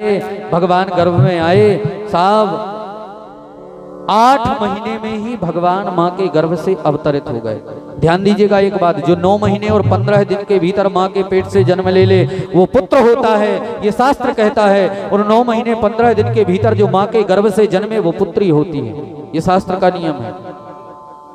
भगवान गर्भ में आए साहब, 8 महीने में ही भगवान माँ के गर्भ से अवतरित हो गए। ध्यान दीजिएगा एक बात, जो 9 महीने और 15 दिन के भीतर माँ के पेट से जन्म ले ले वो पुत्र होता है, ये शास्त्र कहता है। और 9 महीने 15 दिन के भीतर जो माँ के गर्भ से जन्मे वो पुत्री होती है, ये शास्त्र का नियम है।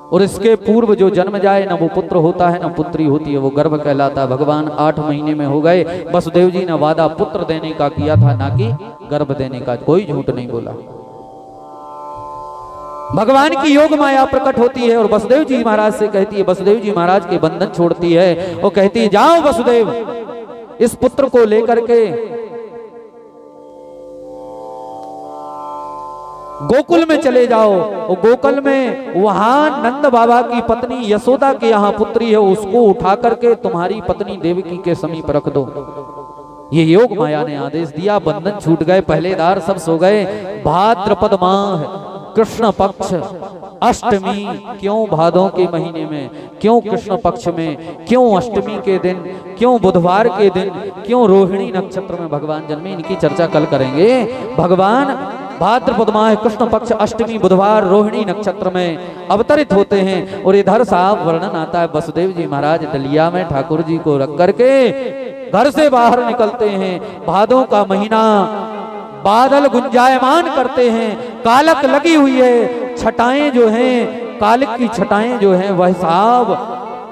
और इसके पूर्व जो जन्म जाए ना वो पुत्र होता है ना पुत्री होती है, वो गर्भ कहलाता है। भगवान 8 महीने में हो गए। वसुदेव जी ने वादा पुत्र देने का किया था, ना कि गर्भ देने का, कोई झूठ नहीं बोला। भगवान की योग माया प्रकट होती है और वसुदेव जी महाराज से कहती है, वसुदेव जी महाराज के बंधन छोड़ती है और कहती है, जाओ वसुदेव इस पुत्र को लेकर के गोकुल में चले जाओ। और गोकुल में वहां नंद बाबा की पत्नी यशोदा के यहाँ पुत्री है, उसको उठा करके तुम्हारी पत्नी देवकी के समीप रख दो। ये योग माया ने आदेश दिया। बंधन छूट गए, पहलेदार सब सो गए। भाद्रपद माह कृष्ण पक्ष अष्टमी, क्यों भादों के महीने में, क्यों कृष्ण पक्ष में, क्यों अष्टमी के दिन, क्यों बुधवार के दिन, क्यों रोहिणी नक्षत्र में भगवान जन्मे, इनकी चर्चा कल करेंगे। भगवान भाद्रपद माह कृष्ण पक्ष अष्टमी बुधवार रोहिणी नक्षत्र में अवतरित होते हैं। और इधर साहब वर्णन आता है, वसुदेव जी महाराज डलिया में ठाकुर जी को रख करके घर से बाहर निकलते हैं। भादों का महीना, बादल गुंजायमान करते हैं, कालक लगी हुई है, छटाएं जो हैं, कालिक की छटाएं जो हैं वह साहब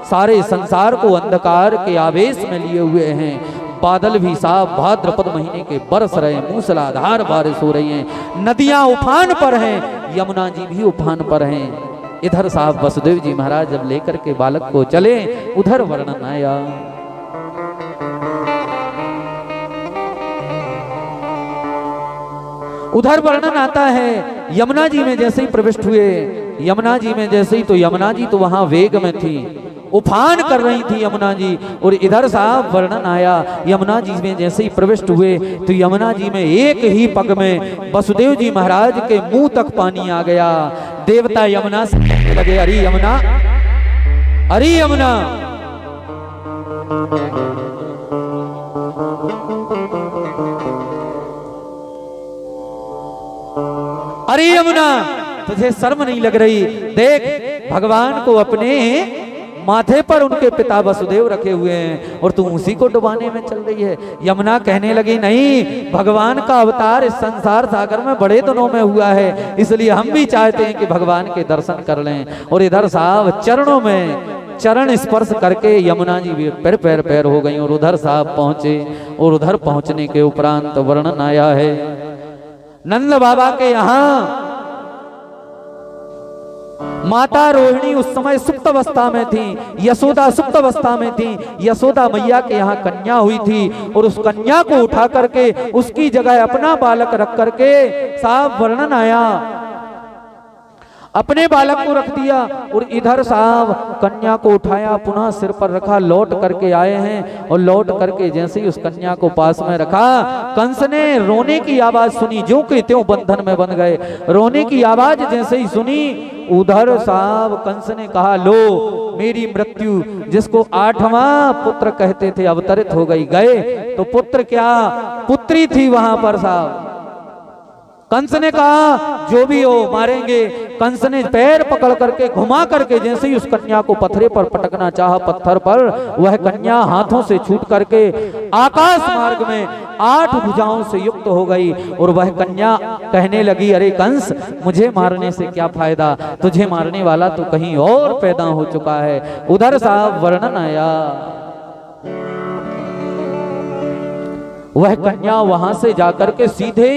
सारे संसार को अंधकार के आवेश में लिए हुए हैं। बादल भी साहब भाद्रपद महीने के बरस रहे हैं, मूसलाधार बारिश हो रही है, नदियां उफान पर हैं, यमुना जी भी उफान पर हैं। इधर साहब वसुदेव जी महाराज जब लेकर के बालक को चले, उधर वर्णन आया। उधर वर्णन आता है, यमुना जी में जैसे ही प्रविष्ट हुए, यमुना जी में जैसे ही, तो यमुना जी तो वहां वेग में थी, उफान कर रही थी यमुना जी। और इधर साहब वर्णन आया, यमुना जी में जैसे ही प्रविष्ट हुए तो यमुना जी में एक ही पग में वसुदेव जी महाराज के मुंह तक पानी आ गया। देवता यमुना से कहने लगे, अरे यमुना, अरे यमुना। अरे यमुना, तुझे शर्म नहीं लग रही? देख भगवान को अपने माथे पर उनके पिता वसुदेव रखे हुए हैं और तू उसी को डुबाने में चल रही है। यमुना कहने लगी, नहीं, भगवान का अवतार इस संसार सागर में बड़े दिनों में हुआ है, इसलिए हम भी चाहते हैं कि भगवान के दर्शन कर लें। और इधर साहब चरणों में चरण स्पर्श करके यमुना जी भी पैर पैर हो गई और उधर साहब पहुंचे। और उधर पहुंचने के उपरांत वर्णन आया है, नंद बाबा के यहाँ माता रोहिणी उस समय सुप्त अवस्था में थी, यशोदा सुप्त अवस्था में थी। यशोदा मैया के यहाँ कन्या हुई थी और उस कन्या को उठा करके उसकी जगह अपना बालक रख करके साहब वर्णन आया, अपने बालक को रख दिया। और इधर साहब कन्या को उठाया, पुनः सिर पर रखा, लौट करके आए हैं। और लौट करके जैसे ही उस कन्या को पास में रखा, कंस ने रोने की आवाज सुनी, जो कि त्यों बंधन में बन गए। रोने की आवाज जैसे ही सुनी, उधर साहब कंस ने कहा, लो मेरी मृत्यु, जिसको 8वां पुत्र कहते थे, अवतरित हो गई। गए तो पुत्र क्या, पुत्री थी वहां पर साहब। कंस ने कहा, जो भी हो मारेंगे। कंस ने पैर पकड़ करके घुमा करके जैसे ही उस कन्या को पत्थरे पर पटकना चाहा, पत्थर पर, वह कन्या हाथों से छूट करके आकाश मार्ग में 8 भुजाओं से युक्त हो गई। और वह कन्या कहने लगी, अरे कंस, मुझे मारने से क्या फायदा, तुझे मारने वाला तो कहीं और पैदा हो चुका है। उधर साहब वर्णन आया, वह कन्या वहां से जाकर के सीधे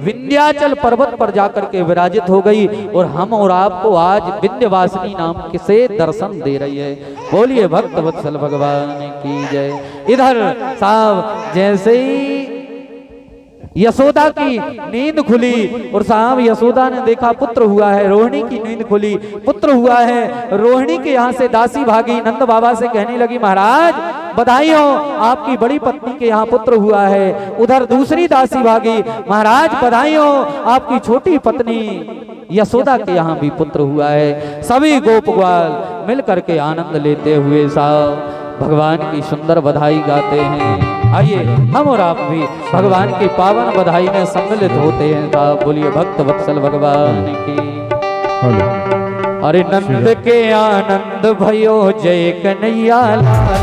विंध्याचल पर्वत पर जाकर के विराजित हो गई। और हम और आपको आज विंध्यवासिनी नाम से दर्शन दे रही है। बोलिए भक्त वत्सल भगवान की जय। इधर साहब जैसे ही यशोदा की नींद खुली और साहब यशोदा ने देखा पुत्र हुआ है, रोहिणी की नींद खुली, पुत्र हुआ है। रोहिणी के यहाँ से दासी भागी, नंद बाबा से कहने लगी, महाराज बधाई हो, आपकी बड़ी पत्नी के यहाँ पुत्र हुआ है। उधर दूसरी दासी भागी, महाराज बधाई हो, आपकी छोटी पत्नी यशोदा के यहाँ भी पुत्र हुआ है। सभी गोप ग्वाल मिल करके आनंद लेते हुए साहब भगवान की सुंदर बधाई गाते हैं। आइए हम और आप भी भगवान की पावन बधाई में सम्मिलित होते हैं। साहब बोलिए भक्त वत्सल भगवान की। अरे नंद के आनंद भयो जय कन्हैया लाल